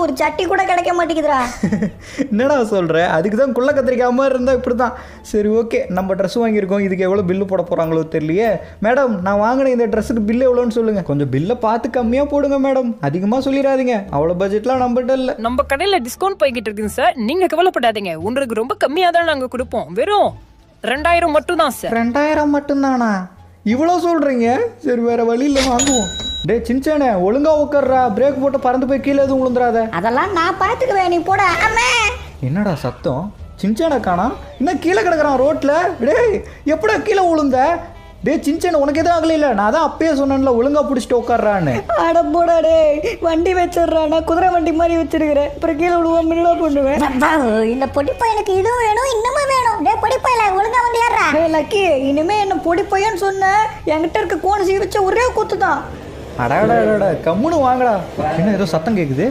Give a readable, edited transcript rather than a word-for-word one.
ஒரு சட்டி கூட கிடைக்க மாட்டேங்குதுடா. என்னடா சொல்கிற? அதுக்கு தான் குள்ள கத்திரிக்காய் மாதிரி இருந்தால் இப்படி தான். சரி ஓகே, நம்ம ட்ரெஸ் வாங்கியிருக்கோம், இதுக்கு எவ்வளோ பில்லு போட போகிறாங்களோ தெரியலையே. மேடம், நான் வாங்கின இந்த ட்ரெஸ்ஸுக்கு பில்லு எவ்வளோன்னு சொல்லுங்கள். கொஞ்சம் பில்லை பார்த்து கம்மியாக போடுங்க மேடம், அதிகமாக சொல்லிடாதீங்க. அவ்வளோ பட்ஜெட்லாம் நம்மகிட்ட இல்லை. நம்ம கடையில் டிஸ்கவுண்ட் போய்கிட்டு இருக்குங்க சார், நீங்கள் கவலைப்படாதீங்க. உங்களுக்கு ரொம்ப கம்மியாக தான் நாங்கள் கொடுப்போம். வெறும் 2000 மட்டும் தான் சார். 2000 மட்டும்தானா? இவ்வளோ சொல்கிறீங்க? சரி, வேறு வழியில் வாங்குவோம். டே சின்சானே, ஒழுங்கா உட்கார்றா, பிரேக் போட்டு பறந்து போய் கீழே எதுவும் விழுந்துடாத. அதெல்லாம் நான் பார்த்துக்குவேன், நீ போட. அம்மே, என்னடா சத்தம்? சின்சானை காணா? இன்னும் கீழே கிடக்குறான் ரோட்டில். டேய், எப்படா கீழே விழுந்த? டே சின்சானே, உனக்கு எதுவும் ஆகலையில? நான் தான் அப்பயே சொன்னேன்ல, ஒழுங்கா பிடிச்சிட்டு உட்கார்றான்னு. அட போடா டே, வண்டி வச்சிடுறான், நான் குதிரை வண்டி மாதிரி வச்சிருக்கிறேன். அப்புறம் கீழே விழுவாம என்ன பண்ணுவேன்? இந்த பொடி பையனுக்கு இதுவும் வேணும், இன்னமும் வேணும். டே பொடி பையல, ஒழுங்கா வந்து ஏறா. லக்கி, இனிமே என்ன பொடி பையன்னு சொன்ன, என்கிட்ட இருக்க கோண சீ வச்ச ஒரே கூத்து தான். அடாடா, கம்முன்னு வாங்கடா. என்ன ஏதோ சத்தம் கேட்குது?